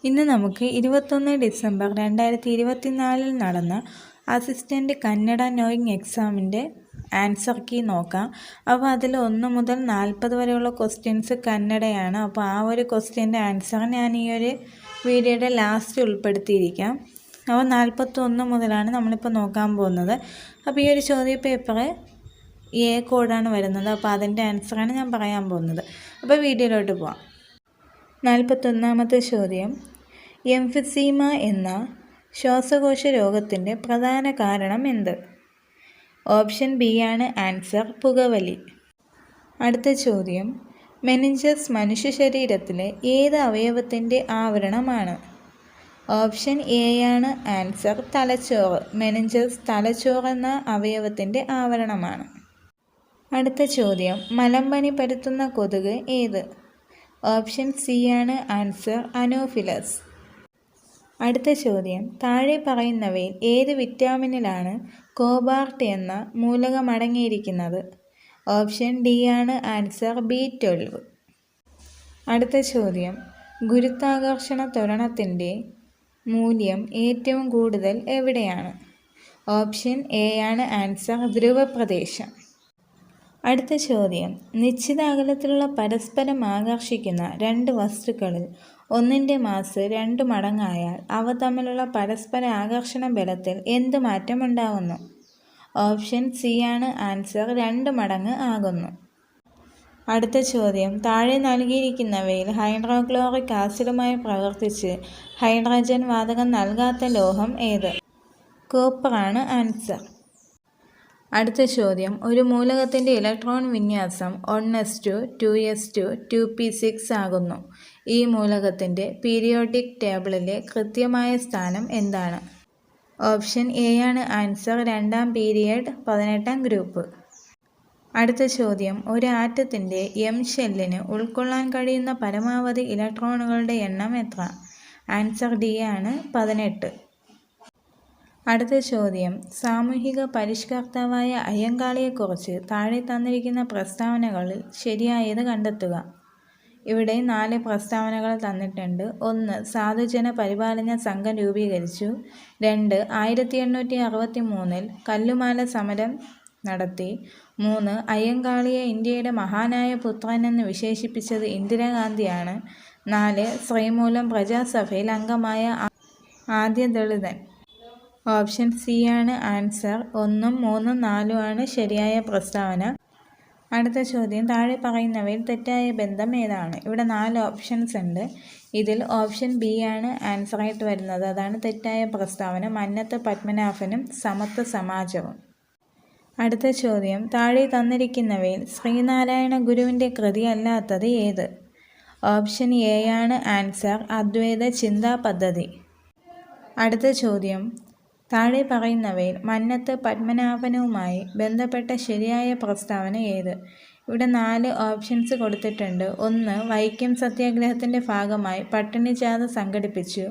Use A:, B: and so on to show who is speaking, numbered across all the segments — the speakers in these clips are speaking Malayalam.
A: ഇന്ന് നമുക്ക് 21 ഡിസംബർ 2024 നടന്ന അസിസ്റ്റൻ്റ് കന്നഡ നോയിങ് എക്സാമിൻ്റെ ആൻസർ കീ നോക്കാം. അപ്പോൾ അതിൽ 1 മുതൽ 40 വരെയുള്ള ക്വസ്റ്റ്യൻസ് കന്നഡയാണ്. അപ്പോൾ ആ ഒരു ക്വസ്റ്റ്യൻ്റെ ആൻസർ ഞാൻ ഈ ഒരു വീഡിയോയുടെ ലാസ്റ്റ് ഉൾപ്പെടുത്തിയിരിക്കാം. അപ്പോൾ 41 മുതലാണ് നമ്മളിപ്പോൾ നോക്കാൻ പോകുന്നത്. അപ്പോൾ ഈ ഒരു ചോദ്യ പേപ്പർ എ കോഡാണ് വരുന്നത്. അപ്പോൾ അതിൻ്റെ ആൻസറാണ് ഞാൻ പറയാൻ പോകുന്നത്. അപ്പോൾ വീഡിയോയിലോട്ട് പോവാം. 41ാമത്തെ ചോദ്യം, എംഫിസീമ എന്ന ശ്വാസകോശ രോഗത്തിൻ്റെ പ്രധാന കാരണം എന്ത്? ഓപ്ഷൻ ബി ആണ് ആൻസർ, പുകവലി. അടുത്ത ചോദ്യം, മെനിഞ്ചസ് മനുഷ്യ ശരീരത്തിലെ ഏത് അവയവത്തിൻ്റെ ആവരണമാണ്? ഓപ്ഷൻ എ ആണ് ആൻസർ, തലച്ചോറ്. മെനിഞ്ചസ് തലച്ചോറ് എന്ന അവയവത്തിൻ്റെ ആവരണമാണ്. അടുത്ത ചോദ്യം, മലമ്പനി പരത്തുന്ന കൊതുക് ഏത്? ഓപ്ഷൻ സി ആണ് ആൻസർ, അനോഫിലസ്. അടുത്ത ചോദ്യം, താഴെ പറയുന്നവയിൽ ഏത് വിറ്റാമിനിലാണ് കോബാൾട്ട് എന്ന മൂലകം അടങ്ങിയിരിക്കുന്നത്? ഓപ്ഷൻ ഡി ആണ് ആൻസർ, B12. അടുത്ത ചോദ്യം, ഗുരുത്വാകർഷണ ത്വരണത്തിൻ്റെ മൂല്യം ഏറ്റവും കൂടുതൽ എവിടെയാണ്? ഓപ്ഷൻ എ ആണ് ആൻസർ, ധ്രുവപ്രദേശം. അടുത്ത ചോദ്യം, നിശ്ചിത അകലത്തിലുള്ള പരസ്പരം ആകർഷിക്കുന്ന രണ്ട് വസ്തുക്കളിൽ ഒന്നിൻ്റെ മാസ് 2 മടങ്ങായാൽ അവ തമ്മിലുള്ള പരസ്പര ആകർഷണ ബലത്തിൽ എന്ത് മാറ്റമുണ്ടാകുന്നു? ഓപ്ഷൻ സി ആണ് ആൻസർ, 2 മടങ്ങ് ആകുന്നു. അടുത്ത ചോദ്യം, താഴെ നൽകിയിരിക്കുന്നവയിൽ ഹൈഡ്രോക്ലോറിക് ആസിഡുമായി പ്രവർത്തിച്ച് ഹൈഡ്രജൻ വാതകം നൽകാത്ത ലോഹം ഏത്? കോപ്പറാണ് ആൻസർ. അടുത്ത ചോദ്യം, ഒരു മൂലകത്തിൻ്റെ ഇലക്ട്രോൺ വിന്യാസം 1s2, 2s2, 2p6 ആകുന്നു. ഈ മൂലകത്തിൻ്റെ പീരിയോഡിക് ടേബിളിലെ കൃത്യമായ സ്ഥാനം എന്താണ്? ഓപ്ഷൻ എ ആണ് ആൻസർ, 2ാം പീരിയഡ് 18ാം ഗ്രൂപ്പ്. അടുത്ത ചോദ്യം, ഒരു ആറ്റത്തിൻ്റെ എം ഷെല്ലിന് ഉൾക്കൊള്ളാൻ കഴിയുന്ന പരമാവധി ഇലക്ട്രോണുകളുടെ എണ്ണം എത്ര? ആൻസർ ഡി ആണ്, 18. അടുത്ത ചോദ്യം, സാമൂഹിക പരിഷ്കർത്താവായ അയ്യങ്കാളിയെക്കുറിച്ച് താഴെ തന്നിരിക്കുന്ന പ്രസ്താവനകളിൽ ശരിയായത് കണ്ടെത്തുക. ഇവിടെ 4 പ്രസ്താവനകൾ തന്നിട്ടുണ്ട്. 1. സാധുജന പരിപാലന സംഘം രൂപീകരിച്ചു. 2. 1863 കല്ലുമാല സമരം നടത്തി. 3. അയ്യങ്കാളിയെ ഇന്ത്യയുടെ മഹാനായ പുത്രൻ എന്ന് വിശേഷിപ്പിച്ചത് ഇന്ദിരാഗാന്ധിയാണ്. 4. ശ്രീമൂലം പ്രജാസഭയിൽ അംഗമായ ആദ്യ ദളിതൻ. ഓപ്ഷൻ സി ആണ് ആൻസർ, 1, 3, 4 ആണ് ശരിയായ പ്രസ്താവന. അടുത്ത ചോദ്യം, താഴെ പറയുന്നവയിൽ തെറ്റായ ബന്ധം ഏതാണ്? ഇവിടെ 4 ഓപ്ഷൻസ് ഉണ്ട്. ഇതിൽ ഓപ്ഷൻ ബി ആണ് ആൻസറായിട്ട് വരുന്നത്. അതാണ് തെറ്റായ പ്രസ്താവന. മന്നത്ത് പത്മനാഭനും സമത്വ സമാജവും. അടുത്ത ചോദ്യം, താഴെ തന്നിരിക്കുന്നവയിൽ ശ്രീനാരായണ ഗുരുവിൻ്റെ കൃതി അല്ലാത്തത് ഏത്? ഓപ്ഷൻ എ ആണ് ആൻസർ, അദ്വൈത ചിന്താ പദ്ധതി. അടുത്ത ചോദ്യം, താഴെ പറയുന്നവയിൽ മന്നത്ത് പത്മനാഭനുമായി ബന്ധപ്പെട്ട ശരിയായ പ്രസ്താവന ഏത്? ഇവിടെ 4 ഓപ്ഷൻസ് കൊടുത്തിട്ടുണ്ട്. 1. വൈക്കം സത്യാഗ്രഹത്തിൻ്റെ ഭാഗമായി പട്ടിണി ജാഥ സംഘടിപ്പിച്ചു.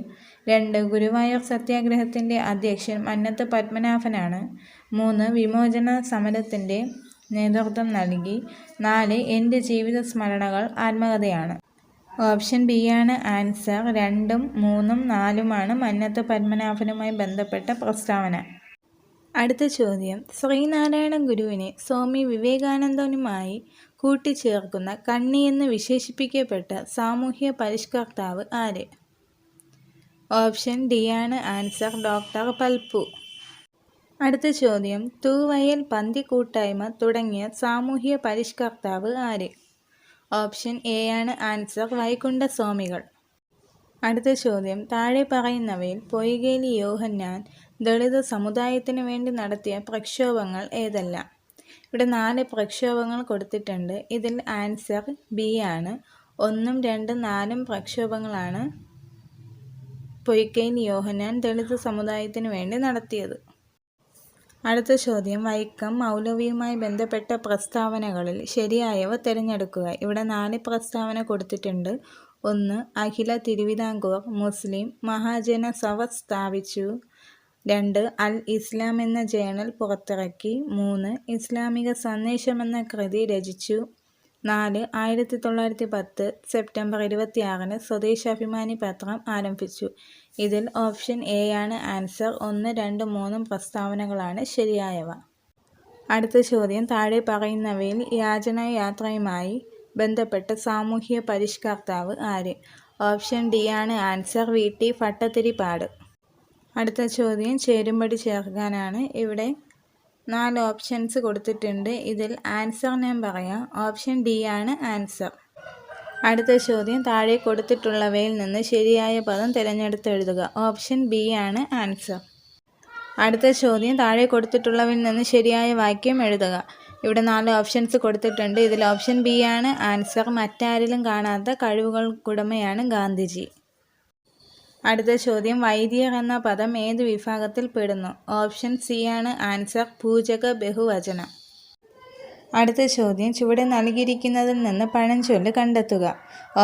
A: 2. ഗുരുവായൂർ സത്യാഗ്രഹത്തിൻ്റെ അധ്യക്ഷൻ മന്നത്ത് പത്മനാഭനാണ്. 3. വിമോചന സമരത്തിൻ്റെ നേതൃത്വം നൽകി. 4. എൻ്റെ ജീവിത സ്മരണകൾ ആത്മകഥയാണ്. ഓപ്ഷൻ ബി ആണ് ആൻസർ, 2, 3, 4 മന്നത്ത് പത്മനാഭനുമായി ബന്ധപ്പെട്ട പ്രസ്താവന. അടുത്ത ചോദ്യം, ശ്രീനാരായണ ഗുരുവിനെ സ്വാമി വിവേകാനന്ദനുമായി കൂട്ടിച്ചേർക്കുന്ന കണ്ണി എന്ന് വിശേഷിപ്പിക്കപ്പെട്ട സാമൂഹ്യ പരിഷ്കർത്താവ് ആര്? ഓപ്ഷൻ ഡി ആണ് ആൻസർ, ഡോക്ടർ പൽപ്പു. അടുത്ത ചോദ്യം, തൂവയൽ പന്തി കൂട്ടായ്മ തുടങ്ങിയ സാമൂഹ്യ പരിഷ്കർത്താവ് ആര്? ഓപ്ഷൻ എ ആണ് ആൻസർ, വൈകുണ്ഠ സ്വാമികൾ. അടുത്ത ചോദ്യം, താഴെ പറയുന്നവയിൽ പൊയ്കേലി യോഹന്നാൻ ദളിത് സമുദായത്തിന് വേണ്ടി നടത്തിയ പ്രക്ഷോഭങ്ങൾ ഏതെല്ലാം? ഇവിടെ 4 പ്രക്ഷോഭങ്ങൾ കൊടുത്തിട്ടുണ്ട്. ഇതിൽ ആൻസർ ബി ആണ്. 1, 2, 4 പ്രക്ഷോഭങ്ങളാണ് പൊയ്കേലി യോഹന്നാൻ ദളിത് സമുദായത്തിന് വേണ്ടി നടത്തിയത്. അടുത്ത ചോദ്യം, വൈക്കം മൗലവിയുമായി ബന്ധപ്പെട്ട പ്രസ്താവനകളിൽ ശരിയായവ തിരഞ്ഞെടുക്കുക. ഇവിടെ 4 പ്രസ്താവന കൊടുത്തിട്ടുണ്ട്. 1. അഖില തിരുവിതാംകൂർ മുസ്ലിം മഹാജന സഭ സ്ഥാപിച്ചു. 2. അൽ ഇസ്ലാം എന്ന ജേണൽ പുറത്തിറക്കി. 3. ഇസ്ലാമിക സന്ദേശം എന്ന കൃതി രചിച്ചു. 4. 1910 സെപ്റ്റംബർ 26 സ്വദേശാഭിമാനി പത്രം ആരംഭിച്ചു. ഇതിൽ ഓപ്ഷൻ എ ആണ് ആൻസർ. 1, 2, 3 പ്രസ്താവനകളാണ് ശരിയായവ. അടുത്ത ചോദ്യം, താഴെ പറയുന്നവയിൽ യാചനായാത്രയുമായി ബന്ധപ്പെട്ട സാമൂഹ്യ പരിഷ്കർത്താവ് ആര്? ഓപ്ഷൻ ഡി ആണ് ആൻസർ. വി.ടി. ഭട്ടതിരിപ്പാട്. അടുത്ത ചോദ്യം ചേരുംപടി ചേർക്കാനാണ്. ഇവിടെ 4 ഓപ്ഷൻസ് കൊടുത്തിട്ടുണ്ട്. ഇതിൽ ആൻസർ ഞാൻ പറയാം. ഓപ്ഷൻ ഡി ആണ് ആൻസർ. അടുത്ത ചോദ്യം, താഴെ കൊടുത്തിട്ടുള്ളവയിൽ നിന്ന് ശരിയായ പദം തിരഞ്ഞെടുത്തെഴുതുക. ഓപ്ഷൻ ബി ആണ് ആൻസർ. അടുത്ത ചോദ്യം, താഴെ കൊടുത്തിട്ടുള്ളവയിൽ നിന്ന് ശരിയായ വാക്യം എഴുതുക. ഇവിടെ 4 ഓപ്ഷൻസ് കൊടുത്തിട്ടുണ്ട്. ഇതിൽ ഓപ്ഷൻ ബി ആണ് ആൻസർ. മറ്റാരിലും കാണാത്ത കഴിവുകൾക്കുടമയാണ് ഗാന്ധിജി. അടുത്ത ചോദ്യം, വൈദികർ എന്ന പദം ഏത് വിഭാഗത്തിൽ പെടുന്നു? ഓപ്ഷൻ സി ആണ് ആൻസർ. പൂജക ബഹുവചനം. അടുത്ത ചോദ്യം, ചുവടെ നൽകിയിരിക്കുന്നതിൽ നിന്ന് പഴഞ്ചൊല്ല് കണ്ടെത്തുക.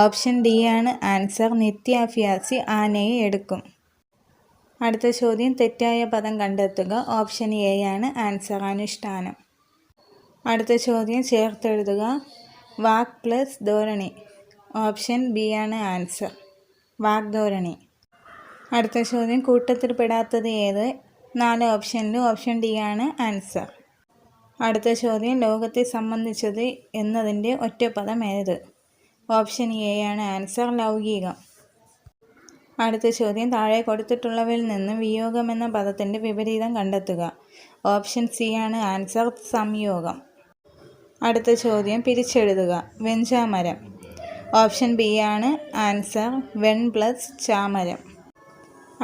A: ഓപ്ഷൻ ഡി ആണ് ആൻസർ. നിത്യാഭ്യാസി ആനയെ എടുക്കും. അടുത്ത ചോദ്യം, തെറ്റായ പദം കണ്ടെത്തുക. ഓപ്ഷൻ എ ആണ് ആൻസർ. അനുഷ്ഠാനം. അടുത്ത ചോദ്യം ചേർത്തെഴുതുക. വാക് പ്ലസ് ധോരണി. ഓപ്ഷൻ ബി ആണ് ആൻസർ. വാഗ്ധോരണി. അടുത്ത ചോദ്യം, കൂട്ടത്തിൽ പെടാത്തത് ഏത്? 4 ഓപ്ഷനിലും ഓപ്ഷൻ ഡി ആണ് ആൻസർ. അടുത്ത ചോദ്യം, ലോകത്തെ സംബന്ധിച്ചത് എന്നതിൻ്റെ ഒറ്റപ്പദം ഏത്? ഓപ്ഷൻ എ ആണ് ആൻസർ. ലൗകികം. അടുത്ത ചോദ്യം, താഴെ കൊടുത്തിട്ടുള്ളവയിൽ നിന്ന് വിയോഗം എന്ന പദത്തിൻ്റെ വിപരീതം കണ്ടെത്തുക. ഓപ്ഷൻ സി ആണ് ആൻസർ. സംയോഗം. അടുത്ത ചോദ്യം പിരിച്ചെഴുതുക. വെഞ്ചാമരം. ഓപ്ഷൻ ബി ആണ് ആൻസർ. വെൺ പ്ലസ് ചാമരം.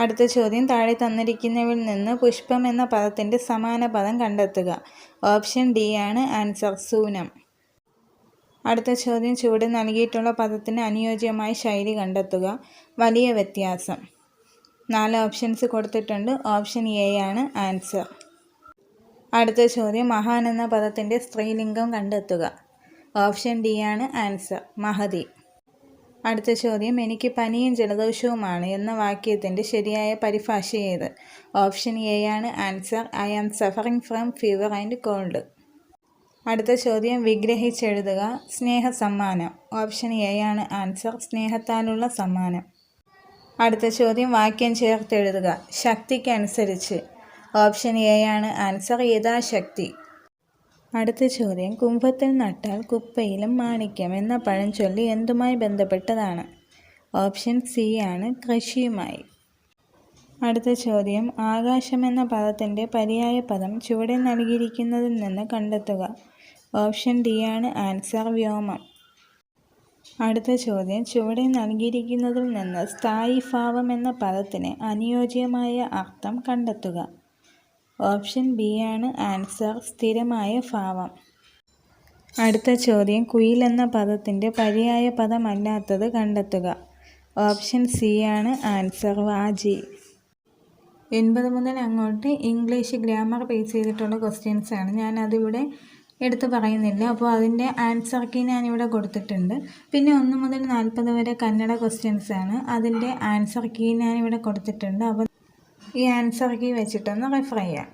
A: അടുത്ത ചോദ്യം, താഴെ തന്നിരിക്കുന്നവയിൽ നിന്ന് പുഷ്പം എന്ന പദത്തിൻ്റെ സമാന പദം കണ്ടെത്തുക. ഓപ്ഷൻ ഡി ആണ് ആൻസർ. സൂനം. അടുത്ത ചോദ്യം, ചുവടെ നൽകിയിട്ടുള്ള പദത്തിന് അനുയോജ്യമായ ശൈലി കണ്ടെത്തുക. വലിയ വ്യത്യാസം. 4 ഓപ്ഷൻസ് കൊടുത്തിട്ടുണ്ട്. ഓപ്ഷൻ എ ആണ് ആൻസർ. അടുത്ത ചോദ്യം, മഹാൻ എന്ന പദത്തിൻ്റെ സ്ത്രീലിംഗം കണ്ടെത്തുക. ഓപ്ഷൻ ഡി ആണ് ആൻസർ. മഹതി. അടുത്ത ചോദ്യം, എനിക്ക് പനിയും ജലദോഷവുമാണ് എന്ന വാക്യത്തിൻ്റെ ശരിയായ പരിഭാഷ ഏത്? ഓപ്ഷൻ എ ആണ് answer. I am suffering from fever and cold. അടുത്ത ചോദ്യം വിഗ്രഹിച്ചെഴുതുക. സ്നേഹസമ്മാനം. ഓപ്ഷൻ എ ആണ് ആൻസർ. സ്നേഹത്താലുള്ള സമ്മാനം. അടുത്ത ചോദ്യം വാക്യം ചേർത്തെഴുതുക. ശക്തിക്കനുസരിച്ച്. ഓപ്ഷൻ എ ആണ് ആൻസർ. യഥാശക്തി. അടുത്ത ചോദ്യം, കുംഭത്തിൽ നട്ടാൽ കുപ്പയിലും മാണിക്യം എന്ന പഴഞ്ചൊല്ല് എന്തുമായി ബന്ധപ്പെട്ടതാണ്? ഓപ്ഷൻ സി ആണ് കൃഷിയുമായി. അടുത്ത ചോദ്യം, ആകാശം എന്ന പദത്തിൻ്റെ പര്യായ പദം ചുവടെ നൽകിയിരിക്കുന്നതിൽ നിന്ന് കണ്ടെത്തുക. ഓപ്ഷൻ ഡി ആണ് ആൻസർ. വ്യോമം. അടുത്ത ചോദ്യം, ചുവടെ നൽകിയിരിക്കുന്നതിൽ നിന്ന് സ്ഥായീഭാവം എന്ന പദത്തിന് അനുയോജ്യമായ അർത്ഥം കണ്ടെത്തുക. ഓപ്ഷൻ ബി ആണ് ആൻസർ. സ്ഥിരമായ ഭാവം. അടുത്ത ചോദ്യം, കുയിൽ എന്ന പദത്തിൻ്റെ പര്യായ പദമല്ലാത്തത് കണ്ടെത്തുക. ഓപ്ഷൻ സി ആണ് ആൻസർ. വാജി. 80 മുതൽ അങ്ങോട്ട് ഇംഗ്ലീഷ് ഗ്രാമർ ബേസ് ചെയ്തിട്ടുള്ള ക്വസ്റ്റ്യൻസ് ആണ്. ഞാനതിവിടെ എടുത്ത് പറയുന്നില്ല. അപ്പോൾ അതിൻ്റെ ആൻസർ കീ ഞാനിവിടെ കൊടുത്തിട്ടുണ്ട്. പിന്നെ 1 മുതൽ 40 വരെ കന്നഡ ക്വസ്റ്റ്യൻസ് ആണ്. അതിൻ്റെ ആൻസർ കീ ഞാനിവിടെ കൊടുത്തിട്ടുണ്ട്. അപ്പോൾ ഈ ആൻസർ കീ വെച്ചിട്ടൊന്ന് റെഫർ ചെയ്യാം.